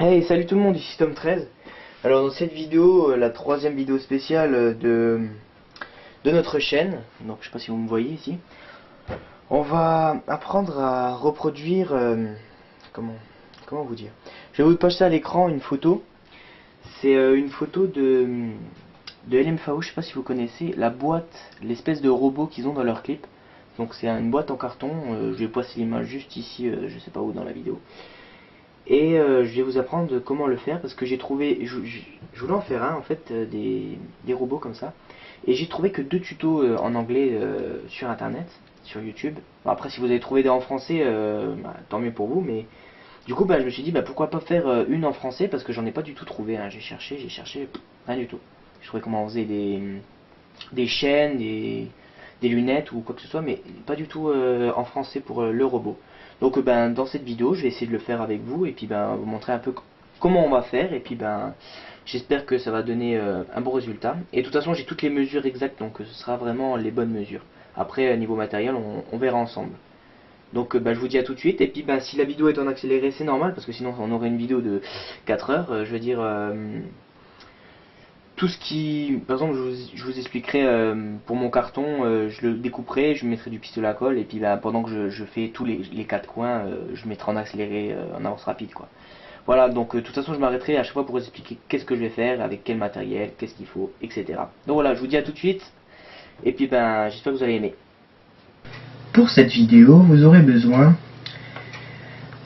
Hey, salut tout le monde, ici Tom13. Alors dans cette vidéo, la troisième vidéo spéciale de notre chaîne, donc je sais pas si vous me voyez ici, on va apprendre à reproduire, comment vous dire, je vais vous poster à l'écran une photo. C'est une photo de LMFAO, je sais pas si vous connaissez, la boîte, l'espèce de robot qu'ils ont dans leur clip. Donc c'est une boîte en carton, je vais passer l'image juste ici, je sais pas où dans la vidéo. Et je vais vous apprendre comment le faire parce que j'ai trouvé, je voulais en faire un en fait, des robots comme ça. Et j'ai trouvé que deux tutos en anglais sur internet, sur YouTube. Bon, après, si vous avez trouvé des en français, tant mieux pour vous. Mais du coup, je me suis dit pourquoi pas faire une en français parce que j'en ai pas du tout trouvé, hein. J'ai cherché, rien du tout. Je trouvais comment on faisait des chaînes, des lunettes ou quoi que ce soit, mais pas du tout en français pour le robot. Donc dans cette vidéo, je vais essayer de le faire avec vous et puis vous montrer un peu comment on va faire et puis j'espère que ça va donner un bon résultat. Et de toute façon, j'ai toutes les mesures exactes, donc ce sera vraiment les bonnes mesures. Après, niveau matériel, on verra ensemble. Donc je vous dis à tout de suite. Et puis si la vidéo est en accéléré, c'est normal parce que sinon on aurait une vidéo de 4 heures. Je veux dire, tout ce qui, par exemple, je vous expliquerai pour mon carton, je le découperai, je mettrai du pistolet à colle et puis pendant que je fais tous les quatre coins, je mettrai en accéléré, en avance rapide quoi. Voilà, donc de toute façon je m'arrêterai à chaque fois pour vous expliquer qu'est-ce que je vais faire, avec quel matériel, qu'est-ce qu'il faut, etc. Donc voilà, je vous dis à tout de suite et puis j'espère que vous allez aimer. Pour cette vidéo, vous aurez besoin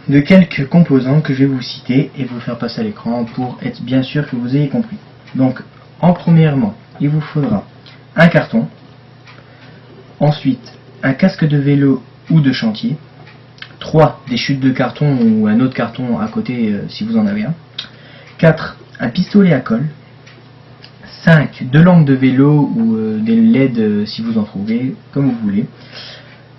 de quelques composants que je vais vous citer et vous faire passer à l'écran pour être bien sûr que vous ayez compris. Donc, premièrement, il vous faudra un carton, ensuite un casque de vélo ou de chantier, 3 des chutes de carton ou un autre carton à côté si vous en avez un, 4 un pistolet à colle, 5 deux lampes de vélo ou des LED si vous en trouvez, comme vous voulez,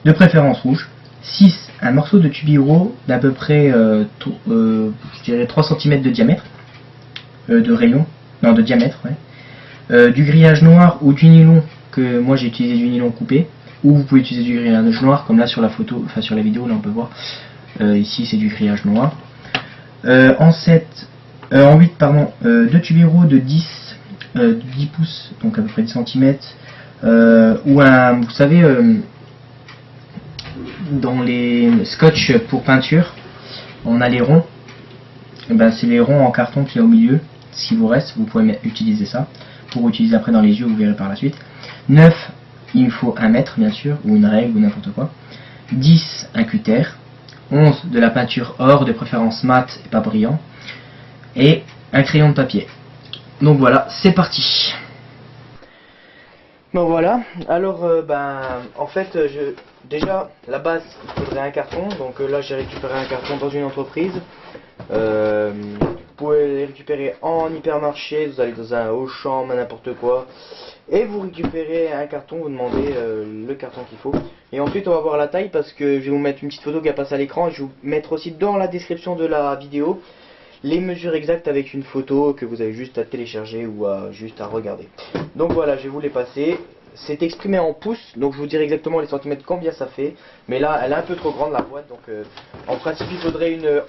de préférence rouge, 6 un morceau de tubiro d'à peu près je dirais 3 cm de diamètre, de rayon, non de diamètre, ouais. Du grillage noir ou du nylon, que moi j'ai utilisé du nylon coupé, ou vous pouvez utiliser du grillage noir comme là sur la photo, enfin sur la vidéo là on peut voir, ici c'est du grillage noir. En 8 pardon, 2 tubiro de 10 pouces, donc à peu près 10 cm, ou un, vous savez, dans les scotch pour peinture, on a les ronds, c'est les ronds en carton qu'il y a au milieu. Ce qui vous reste, vous pouvez utiliser ça pour utiliser après dans les yeux, vous verrez par la suite. 9, il me faut un mètre bien sûr, ou une règle ou n'importe quoi. 10, un cutter. 11, de la peinture or, de préférence mat et pas brillant. Et un crayon de papier. Donc voilà, c'est parti. Bon voilà, alors en fait déjà la base il faudrait un carton, donc là j'ai récupéré un carton dans une entreprise. Vous pouvez les récupérer en hypermarché, vous allez dans un Auchan, n'importe quoi, et vous récupérez un carton, vous demandez le carton qu'il faut. Et ensuite on va voir la taille parce que je vais vous mettre une petite photo qui va passer à l'écran, je vais vous mettre aussi dans la description de la vidéo les mesures exactes avec une photo que vous avez juste à télécharger ou juste à regarder. Donc voilà, je vais vous les passer. C'est exprimé en pouces, donc je vous dirai exactement les centimètres combien ça fait. Mais là, elle est un peu trop grande la boîte, donc en principe il faudrait une...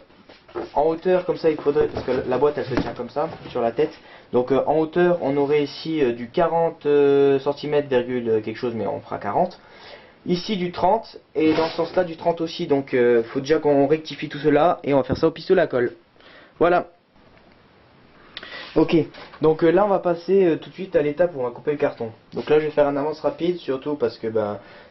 En hauteur, comme ça il faudrait, parce que la boîte elle se tient comme ça, sur la tête. Donc en hauteur, on aurait ici du 40 cm, quelque chose, mais on fera 40. Ici du 30, et dans ce sens-là du 30 aussi, donc faut déjà qu'on rectifie tout cela, et on va faire ça au pistolet à colle. Voilà. Ok, donc là on va passer tout de suite à l'étape où on va couper le carton. Donc là je vais faire un avance rapide, surtout parce que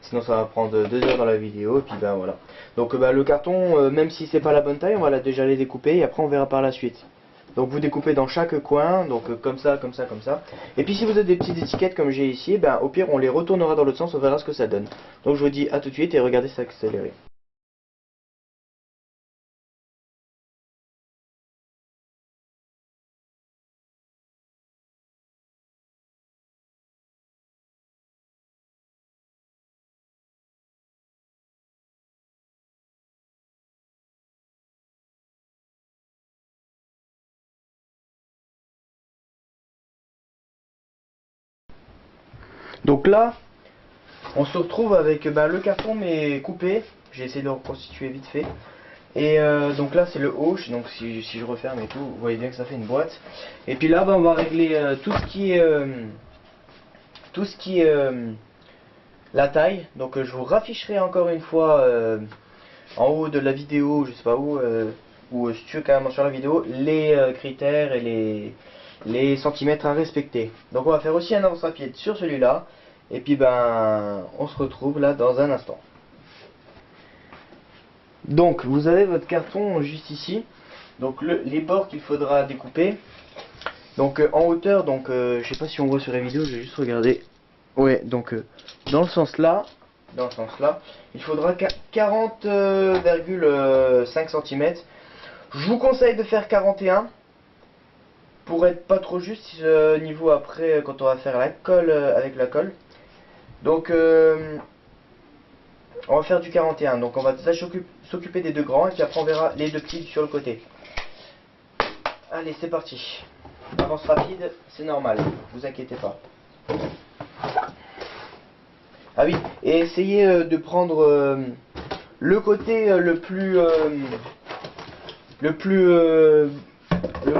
sinon ça va prendre 2 heures dans la vidéo, et puis voilà. Donc le carton, même si c'est pas la bonne taille, on va déjà les découper, et après on verra par la suite. Donc vous découpez dans chaque coin, donc comme ça, comme ça, comme ça. Et puis si vous avez des petites étiquettes comme j'ai ici, au pire on les retournera dans l'autre sens, on verra ce que ça donne. Donc je vous dis à tout de suite, et regardez ça accélérer. Donc là, on se retrouve avec le carton mais coupé. J'ai essayé de le reconstituer vite fait. Et donc là c'est le haut, donc si je referme et tout, vous voyez bien que ça fait une boîte. Et puis là on va régler tout ce qui est la taille. Donc je vous rafficherai encore une fois en haut de la vidéo, je sais pas où, ou si tu veux carrément sur la vidéo, les critères et les centimètres à respecter. Donc on va faire aussi un avance rapide sur celui-là. Et puis ben on se retrouve là dans un instant. Donc vous avez votre carton juste ici. Donc les bords qu'il faudra découper. Donc en hauteur, donc je sais pas si on voit sur la vidéo, je vais juste regarder. Ouais, donc dans le sens là, il faudra 40,5 cm. Je vous conseille de faire 41 pour être pas trop juste niveau après quand on va faire la colle avec la colle. Donc on va faire du 41. Donc on va s'occuper des deux grands et puis après on verra les deux petits sur le côté. Allez, c'est parti. Avance rapide, c'est normal, vous inquiétez pas. Ah oui, et essayez de prendre le côté le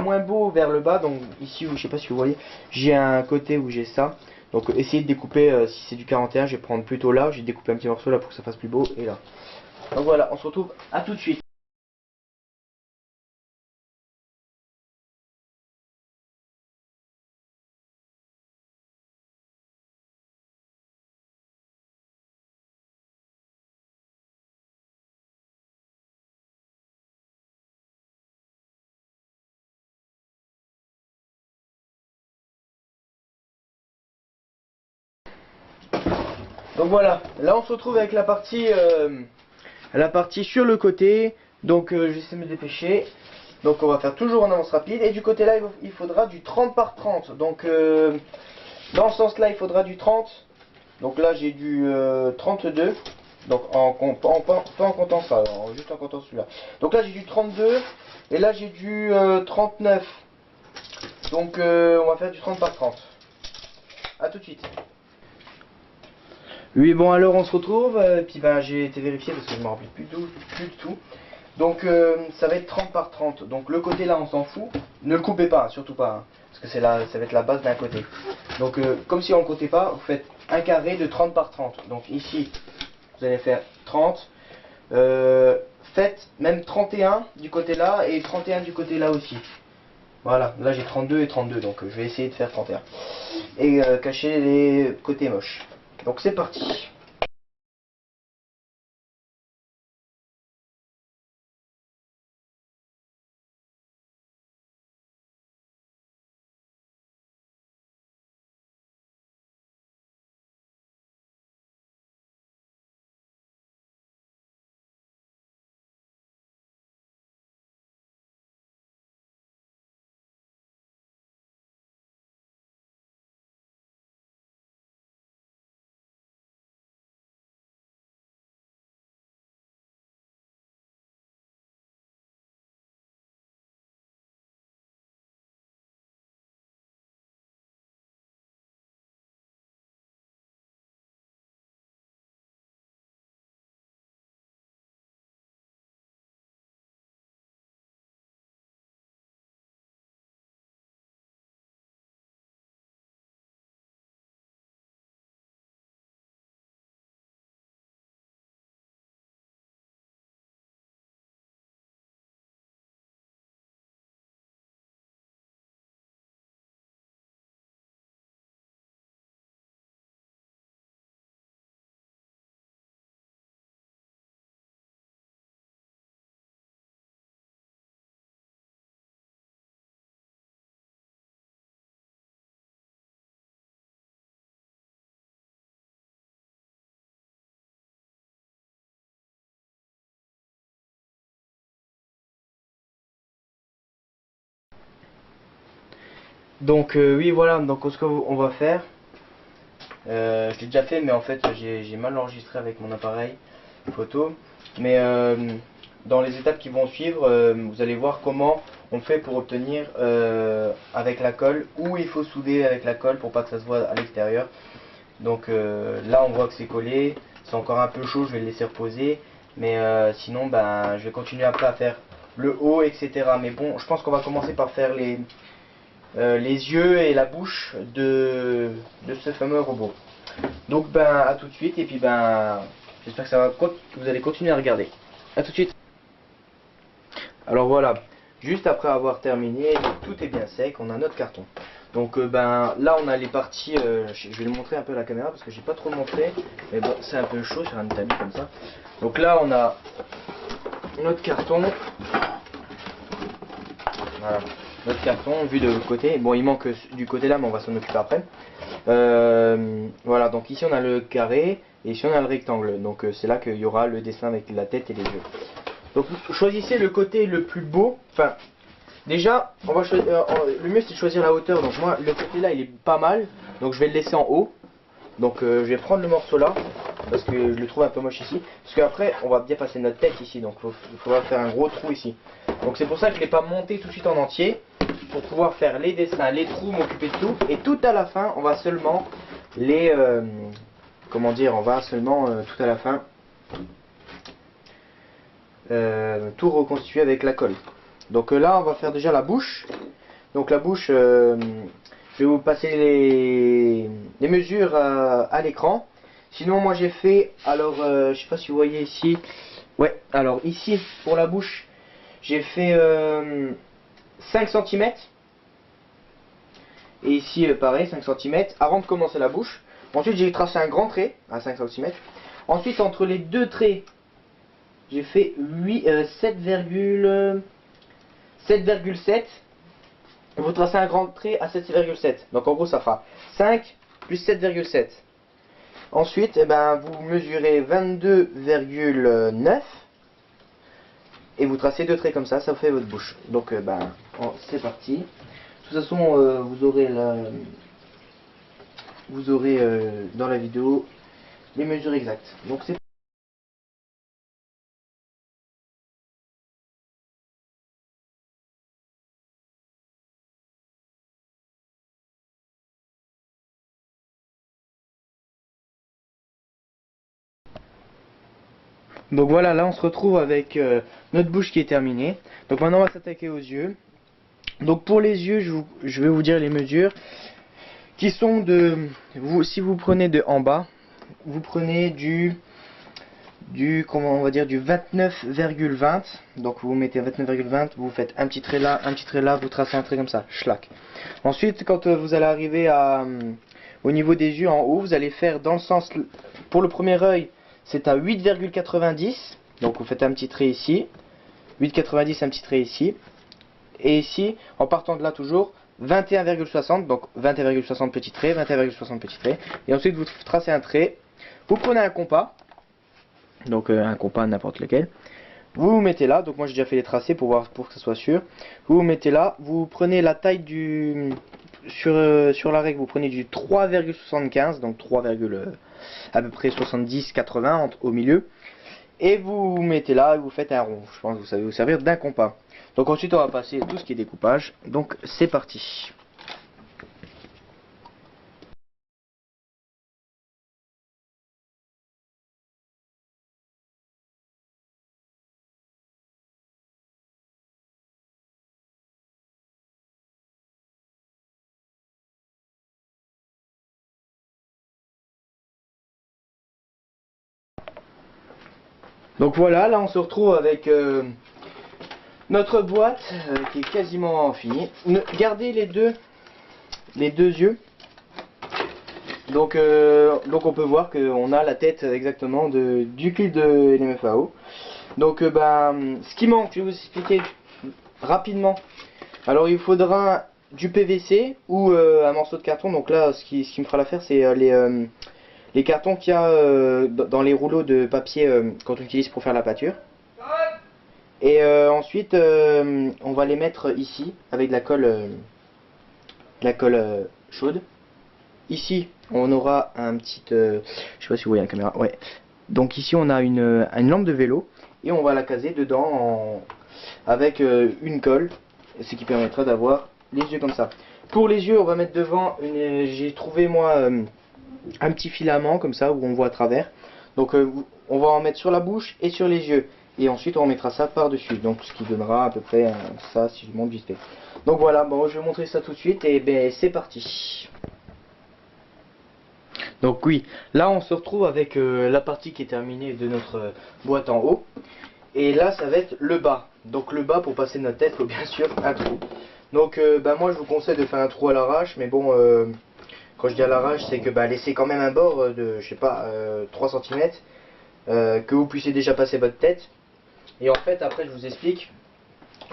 moins beau vers le bas. Donc ici, je sais pas si vous voyez, j'ai un côté où j'ai ça. Donc essayez de découper, si c'est du 41, je vais prendre plutôt là, j'ai découpé un petit morceau là pour que ça fasse plus beau, et là. Donc voilà, on se retrouve à tout de suite. Donc voilà, là on se retrouve avec la partie sur le côté. Donc j'essaie de me dépêcher. Donc on va faire toujours en avance rapide. Et du côté là il faudra du 30 par 30. Donc dans ce sens là il faudra du 30. Donc là j'ai du 32. Donc pas en comptant ça, juste en comptant celui-là. Donc là j'ai du 32. Et là j'ai du 39. Donc on va faire du 30 par 30. A tout de suite. Oui, bon, alors on se retrouve, puis ben j'ai été vérifié parce que je me rappelle plus du tout. Donc ça va être 30 par 30. Donc le côté là on s'en fout. Ne le coupez pas, surtout pas, hein, parce que ça va être la base d'un côté. Donc comme si on ne comptait pas, vous faites un carré de 30 par 30. Donc ici, vous allez faire 30. Faites même 31 du côté là et 31 du côté là aussi. Voilà, là j'ai 32 et 32, donc je vais essayer de faire 31. Et cacher les côtés moches. Donc c'est parti. Donc oui voilà, donc ce qu'on va faire, je l'ai déjà fait mais en fait j'ai mal enregistré avec mon appareil photo. Mais dans les étapes qui vont suivre, vous allez voir comment on fait pour obtenir avec la colle, où il faut souder avec la colle pour pas que ça se voit à l'extérieur. Donc là on voit que c'est collé, c'est encore un peu chaud, je vais le laisser reposer. Mais sinon, ben, je vais continuer après à faire le haut, etc. Mais bon, je pense qu'on va commencer par faire les yeux et la bouche de ce fameux robot. Donc, ben, à tout de suite. Et puis, ben, j'espère que que vous allez continuer à regarder. À tout de suite. Alors voilà, juste après avoir terminé, tout est bien sec, on a notre carton. Donc ben là on a les parties, je vais le montrer un peu à la caméra parce que j'ai pas trop montré, mais bon c'est un peu chaud sur un tamis comme ça. Donc là on a notre carton, voilà, notre carton vu de l'autre côté. Bon il manque du côté là mais on va s'en occuper après. Voilà, donc ici on a le carré et ici on a le rectangle, donc c'est là qu'il y aura le dessin avec la tête et les yeux. Donc choisissez le côté le plus beau. Enfin, déjà, on va le mieux c'est de choisir la hauteur. Donc moi, le côté là, il est pas mal. Donc je vais le laisser en haut. Donc je vais prendre le morceau là parce que je le trouve un peu moche ici. Parce qu'après, on va bien passer notre tête ici. Donc il faudra faire un gros trou ici. Donc c'est pour ça que je l'ai pas monté tout de suite en entier pour pouvoir faire les dessins, les trous, m'occuper de tout. Et tout à la fin, on va seulement les comment dire, on va seulement tout à la fin tout reconstituer avec la colle. Donc là on va faire déjà la bouche. Donc la bouche, je vais vous passer les mesures à l'écran. Sinon moi j'ai fait, alors je sais pas si vous voyez ici, ouais, alors ici pour la bouche j'ai fait 5 cm et ici pareil 5 cm avant de commencer la bouche. Ensuite j'ai tracé un grand trait à 5 cm. Ensuite entre les deux traits j'ai fait 7,7. Vous tracez un grand trait à 7,7. Donc en gros ça fera 5 plus 7,7. Ensuite, eh ben, vous mesurez 22,9. Et vous tracez deux traits comme ça fait votre bouche. Donc ben, c'est parti. De toute façon, vous aurez dans la vidéo les mesures exactes. Donc c'est donc voilà, là on se retrouve avec notre bouche qui est terminée. Donc maintenant on va s'attaquer aux yeux. Donc pour les yeux, je vais vous dire les mesures qui sont si vous prenez de en bas, vous prenez comment on va dire, du 29,20. Donc vous mettez 29,20, vous faites un petit trait là, vous tracez un trait comme ça, schlac. Ensuite quand vous allez arriver au niveau des yeux en haut, vous allez faire dans le sens, pour le premier œil, c'est à 8,90. Donc vous faites un petit trait ici, 8,90, un petit trait ici. Et ici, en partant de là toujours, 21,60. Donc 21,60 petit trait, 21,60 petit trait. Et ensuite vous tracez un trait. Vous prenez un compas. Donc un compas n'importe lequel. Vous vous mettez là. Donc moi j'ai déjà fait les tracés pour que ce soit sûr. Vous vous mettez là. Vous prenez la taille du... Sur la règle, vous prenez du 3,75. Donc 3, à peu près 70-80 au milieu. Et vous mettez là et vous faites un rond. Je pense que vous savez vous servir d'un compas. Donc ensuite on va passer tout ce qui est découpage. Donc c'est parti. Donc voilà, là on se retrouve avec notre boîte qui est quasiment finie. Gardez les deux yeux. Donc on peut voir qu'on a la tête exactement du clip de LMFAO. Donc ce qui manque, je vais vous expliquer rapidement. Alors il faudra du PVC ou un morceau de carton. Donc là ce qui me fera l'affaire c'est les cartons qu'il y a dans les rouleaux de papier qu'on utilise pour faire la pâture. Et ensuite on va les mettre ici avec de la colle chaude. Ici on aura un petit je sais pas si vous voyez la caméra, ouais. Donc ici on a une lampe de vélo et on va la caser dedans avec une colle, ce qui permettra d'avoir les yeux comme ça. Pour les yeux on va mettre devant j'ai trouvé moi un petit filament comme ça où on voit à travers. Donc on va en mettre sur la bouche et sur les yeux. Et ensuite on mettra ça par dessus. Donc ce qui donnera à peu près ça si je monte vite fait. Donc voilà, bon je vais montrer ça tout de suite et ben c'est parti. Donc oui, là on se retrouve avec la partie qui est terminée de notre boîte en haut. Et là ça va être le bas. Donc le bas, pour passer notre tête, il faut bien sûr un trou. Donc moi je vous conseille de faire un trou à l'arrache. Mais bon, quand je dis à l'arrache, c'est que laissez quand même un bord de, je sais pas, 3 cm. Que vous puissiez déjà passer votre tête. Et en fait après je vous explique.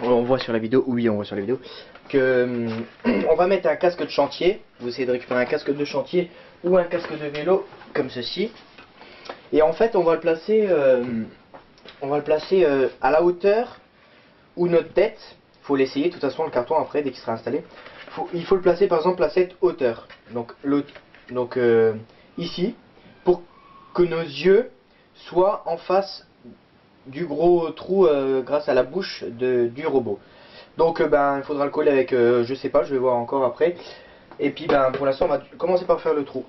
On voit sur la vidéo, oui on voit sur la vidéo, que on va mettre un casque de chantier. Vous essayez de récupérer un casque de chantier ou un casque de vélo comme ceci. Et en fait on va le placer à la hauteur où notre tête. Il faut l'essayer, de toute façon le carton après dès qu'il sera installé. Il faut le placer par exemple à cette hauteur. Donc ici, pour que nos yeux soient en face du gros trou grâce à la bouche du robot. Donc il faudra le coller avec, je sais pas, je vais voir encore après. Et puis pour l'instant on va commencer par faire le trou.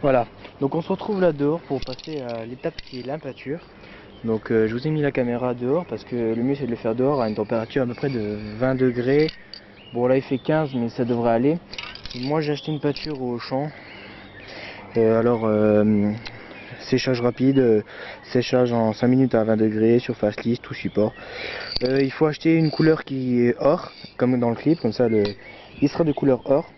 Voilà, donc on se retrouve là dehors pour passer à l'étape qui est l'impeinture. Donc je vous ai mis la caméra dehors parce que le mieux c'est de le faire dehors à une température à peu près de 20 degrés. Bon là il fait 15 mais ça devrait aller. Moi j'ai acheté une peinture au champ. Séchage rapide, séchage en 5 minutes à 20 degrés, surface lisse, tout support. Il faut acheter une couleur qui est or, comme dans le clip, comme ça il sera de couleur or.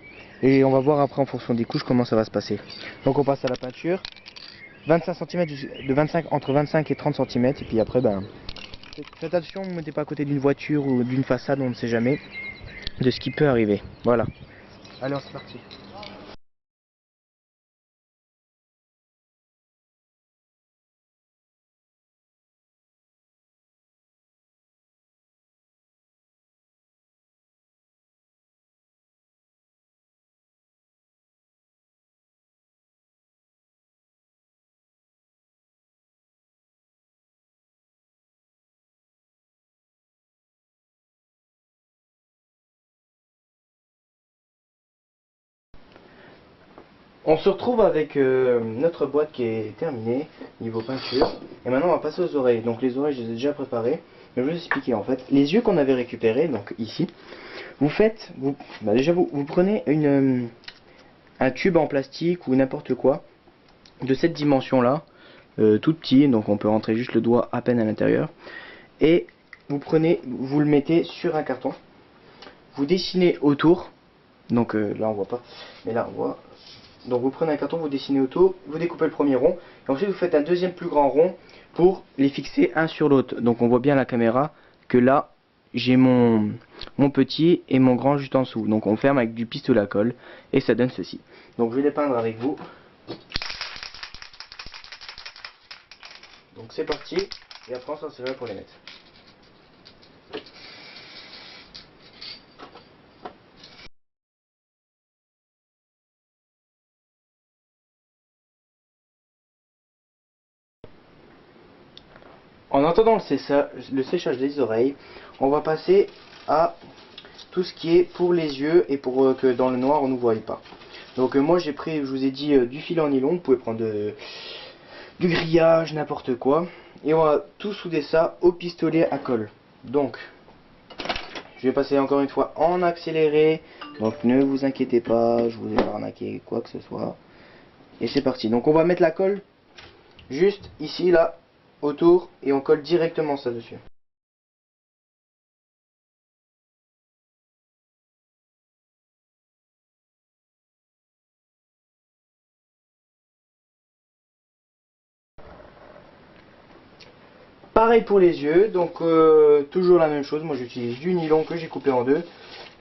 Et on va voir après en fonction des couches comment ça va se passer. Donc on passe à la peinture. 25 cm entre 25 et 30 cm. Et puis après, faites attention, ne vous mettez pas à côté d'une voiture ou d'une façade, on ne sait jamais de ce qui peut arriver. Voilà. Allez, c'est parti. On se retrouve avec notre boîte qui est terminée, niveau peinture. Et maintenant on va passer aux oreilles. Donc les oreilles je les ai déjà préparées. Mais je vais vous expliquer en fait. Les yeux qu'on avait récupérés, donc ici, vous prenez un tube en plastique ou n'importe quoi de cette dimension là, tout petit, donc on peut rentrer juste le doigt à peine à l'intérieur. Et vous le mettez sur un carton. Vous dessinez autour. Donc là on voit pas, mais là on voit. Donc vous prenez un carton, vous dessinez autour, vous découpez le premier rond, et ensuite vous faites un deuxième plus grand rond pour les fixer un sur l'autre. Donc on voit bien à la caméra que là j'ai mon petit et mon grand juste en dessous. Donc on ferme avec du pistolet à colle et ça donne ceci. Donc je vais les peindre avec vous. Donc c'est parti, et après on s'en servira pour les mettre. En attendant le séchage des oreilles, on va passer à tout ce qui est pour les yeux et pour que dans le noir on ne voie pas. Donc moi j'ai pris, je vous ai dit, du fil en nylon, vous pouvez prendre du grillage, n'importe quoi. Et on va tout souder ça au pistolet à colle. Donc, je vais passer encore une fois en accéléré. Donc ne vous inquiétez pas, je vous ai pas arnaqué quoi que ce soit. Et c'est parti. Donc on va mettre la colle juste ici, là, autour, et on colle directement ça dessus. Pareil pour les yeux, donc toujours la même chose. Moi j'utilise du nylon que j'ai coupé en deux,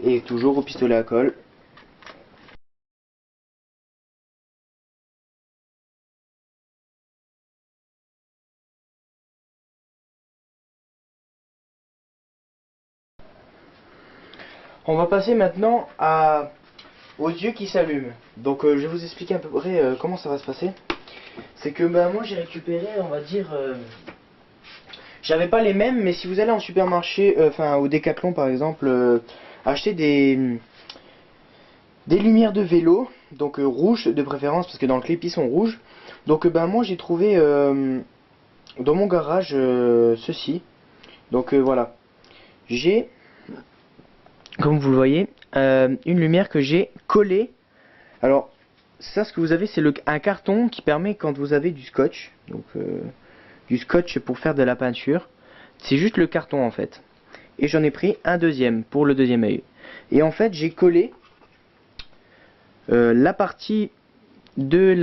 et toujours au pistolet à colle. On va passer maintenant aux yeux qui s'allument. Donc je vais vous expliquer à peu près comment ça va se passer. C'est que moi j'ai récupéré, on va dire, J'avais pas les mêmes, mais si vous allez en supermarché, enfin au Décathlon par exemple, acheter des lumières de vélo, donc rouges de préférence parce que dans le clip ils sont rouges. Donc ben moi j'ai trouvé dans mon garage ceci. Donc voilà, j'ai, comme vous le voyez, une lumière que j'ai collée. Alors ça, ce que vous avez, c'est un carton qui permet, quand vous avez du scotch, donc du scotch pour faire de la peinture, c'est juste le carton en fait. Et j'en ai pris un deuxième pour le deuxième œil. Et en fait j'ai collé la partie de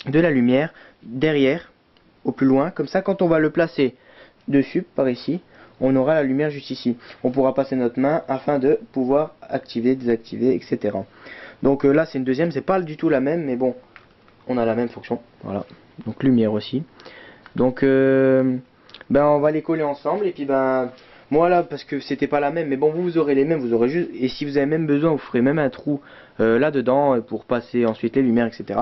la lumière derrière, au plus loin, comme ça quand on va le placer dessus par ici, on aura la lumière juste ici. On pourra passer notre main afin de pouvoir activer, désactiver, etc. Donc là c'est une deuxième, c'est pas du tout la même, mais bon, on a la même fonction. Voilà, donc lumière aussi. Donc ben on va les coller ensemble, et puis ben moi là, parce que c'était pas la même, mais bon, vous aurez les mêmes, vous aurez juste, et si vous avez même besoin, vous ferez même un trou là dedans pour passer ensuite les lumières, etc.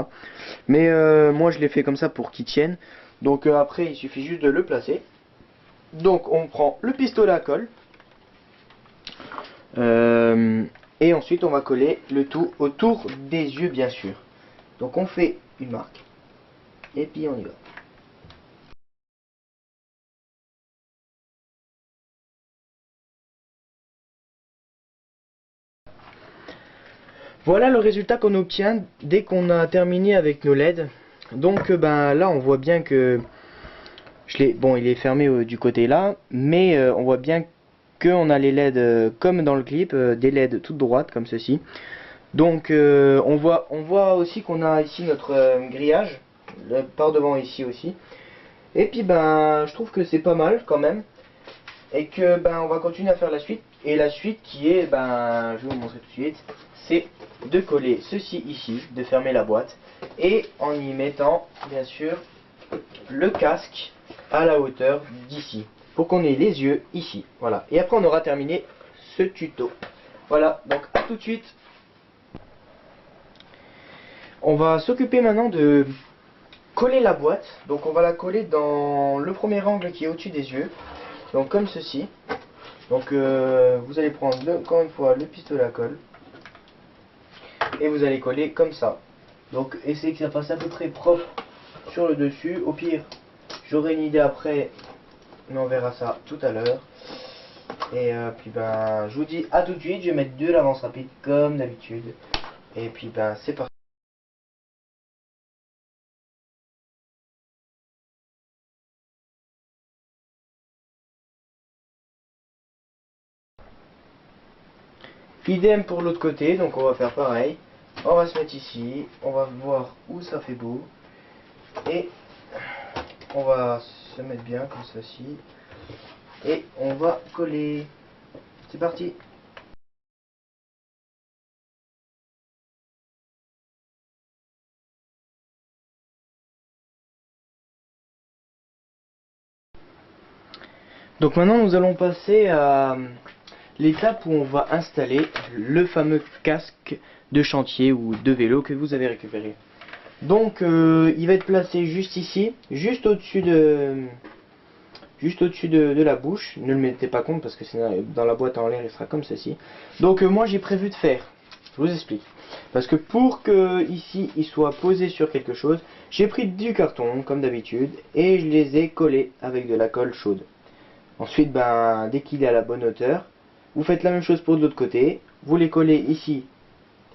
Mais moi je l'ai fait comme ça pour qu'ils tiennent. Donc après il suffit juste de le placer. Donc on prend le pistolet à colle et ensuite on va coller le tout autour des yeux, bien sûr. Donc on fait une marque et puis on y va. Voilà le résultat qu'on obtient dès qu'on a terminé avec nos LED. Donc ben là on voit bien que bon, il est fermé du côté là, mais on voit bien qu'on a les LED comme dans le clip, des LED toutes droites comme ceci. Donc on voit aussi qu'on a ici notre grillage par devant ici aussi. Et puis ben je trouve que c'est pas mal quand même, et que ben on va continuer à faire la suite. Et la suite qui est, ben je vais vous montrer tout de suite, c'est de coller ceci ici, de fermer la boîte, et en y mettant bien sûr le casque à la hauteur d'ici, pour qu'on ait les yeux ici. Voilà, et après on aura terminé ce tuto. Voilà, donc à tout de suite. On va s'occuper maintenant de coller la boîte. Donc on va la coller dans le premier angle qui est au-dessus des yeux, donc comme ceci. Donc vous allez prendre encore une fois le pistolet à colle et vous allez coller comme ça. Donc essayez que ça fasse à peu près propre sur le dessus. Au pire j'aurai une idée après, mais on verra ça tout à l'heure. Et puis ben je vous dis à tout de suite. Je vais mettre de l'avance rapide comme d'habitude, et puis ben c'est parti. Idem pour l'autre côté, donc on va faire pareil. On va se mettre ici, on va voir où ça fait beau, et on va se mettre bien comme ceci, et on va coller. C'est parti. Donc maintenant nous allons passer à l'étape où on va installer le fameux casque de chantier ou de vélo que vous avez récupéré. Donc il va être placé juste ici, juste au-dessus de la bouche. Ne le mettez pas compte parce que sinon dans la boîte en l'air il sera comme ceci. Donc moi j'ai prévu de faire, je vous explique, parce que pour que ici il soit posé sur quelque chose, j'ai pris du carton comme d'habitude et je les ai collés avec de la colle chaude. Ensuite ben dès qu'il est à la bonne hauteur, vous faites la même chose pour de l'autre côté, vous les collez ici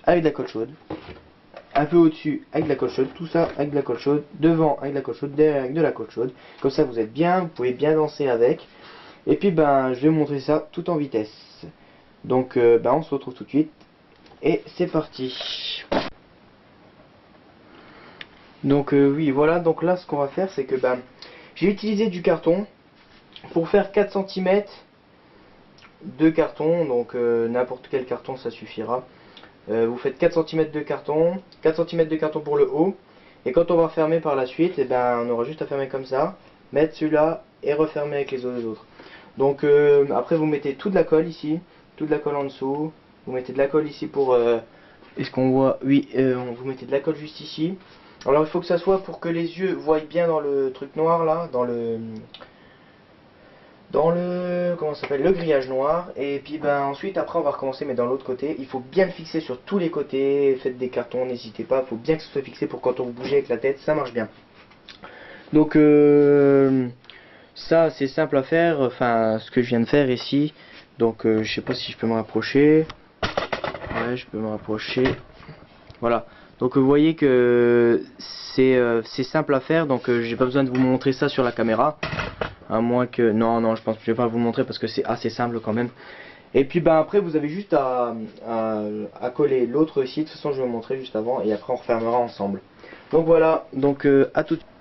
avec de la colle chaude, un peu au-dessus avec de la colle chaude, tout ça avec de la colle chaude, devant avec de la colle chaude, derrière avec de la colle chaude. Comme ça vous êtes bien, vous pouvez bien danser avec. Et puis ben je vais vous montrer ça tout en vitesse. Donc ben on se retrouve tout de suite et c'est parti. Donc oui voilà, donc là ce qu'on va faire c'est que ben j'ai utilisé du carton pour faire 4 cm de carton, donc n'importe quel carton ça suffira. Vous faites 4 cm de carton, 4 cm de carton pour le haut, et quand on va fermer par la suite, et ben on aura juste à fermer comme ça, mettre celui-là et refermer avec les autres. Donc après vous mettez toute la colle ici, toute la colle en dessous, vous mettez de la colle ici pour est-ce qu'on voit, oui, vous mettez de la colle juste ici, Alors il faut que ça soit pour que les yeux voient bien dans le truc noir là, dans le comment ça s'appelle, le grillage noir. Et puis ben ensuite après on va recommencer mais dans l'autre côté. Il faut bien le fixer sur tous les côtés. Faites des cartons, n'hésitez pas. Il faut bien que ce soit fixé pour quand on vous bouge avec la tête, ça marche bien. Donc ça c'est simple à faire. Enfin ce que je viens de faire ici. Donc je sais pas si je peux me rapprocher. Ouais, je peux me rapprocher. Voilà. Donc vous voyez que c'est simple à faire. Donc j'ai pas besoin de vous montrer ça sur la caméra. À moins que... Non, je pense que je vais pas vous montrer parce que c'est assez simple quand même. Et puis ben après vous avez juste à coller l'autre ici. De toute façon je vais vous montrer juste avant. Et après on refermera ensemble. Donc voilà. Donc à tout de suite.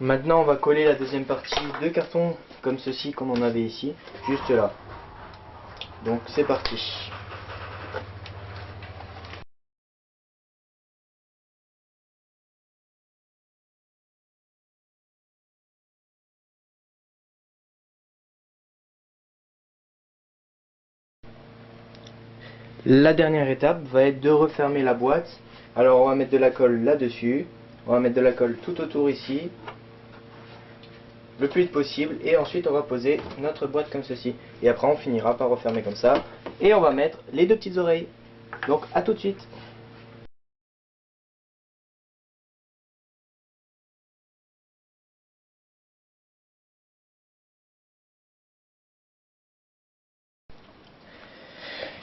Maintenant on va coller la deuxième partie de carton. Comme ceci, comme on avait ici. Juste là. Donc c'est parti. La dernière étape va être de refermer la boîte. Alors on va mettre de la colle là-dessus. On va mettre de la colle tout autour ici. Le plus vite possible. Et ensuite on va poser notre boîte comme ceci. Et après on finira par refermer comme ça. Et on va mettre les deux petites oreilles. Donc à tout de suite.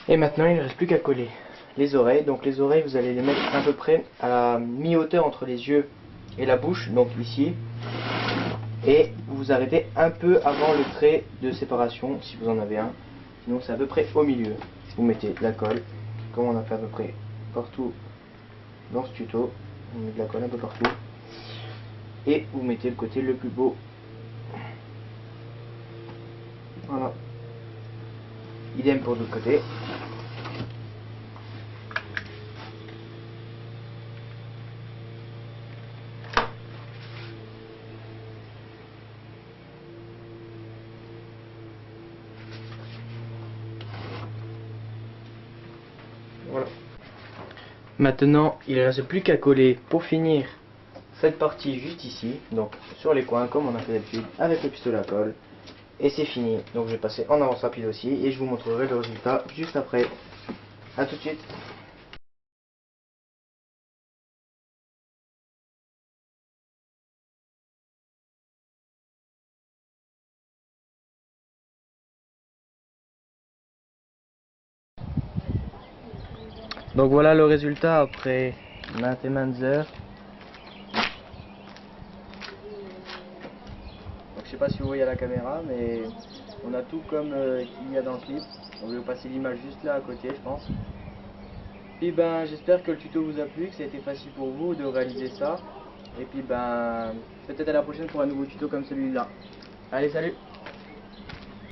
Et maintenant il ne reste plus qu'à coller les oreilles. Donc les oreilles vous allez les mettre à peu près à la mi-hauteur entre les yeux et la bouche. Donc ici. Et vous vous arrêtez un peu avant le trait de séparation si vous en avez un. Sinon c'est à peu près au milieu. Vous mettez de la colle, comme on a fait à peu près partout dans ce tuto. On met de la colle un peu partout. Et vous mettez le côté le plus beau. Voilà. Idem pour l'autre côté. Voilà. Maintenant, il ne reste plus qu'à coller pour finir cette partie juste ici, donc sur les coins comme on a fait d'habitude avec le pistolet à colle. Et c'est fini. Donc je vais passer en avance rapide aussi et je vous montrerai le résultat juste après. A tout de suite. Donc voilà le résultat après maintes et maintes heures. Donc je sais pas si vous voyez à la caméra, mais on a tout comme il y a dans le clip. On va vous passer l'image juste là à côté, je pense. Puis ben j'espère que le tuto vous a plu, que ça a été facile pour vous de réaliser ça. Et puis ben peut-être à la prochaine pour un nouveau tuto comme celui-là. Allez, salut!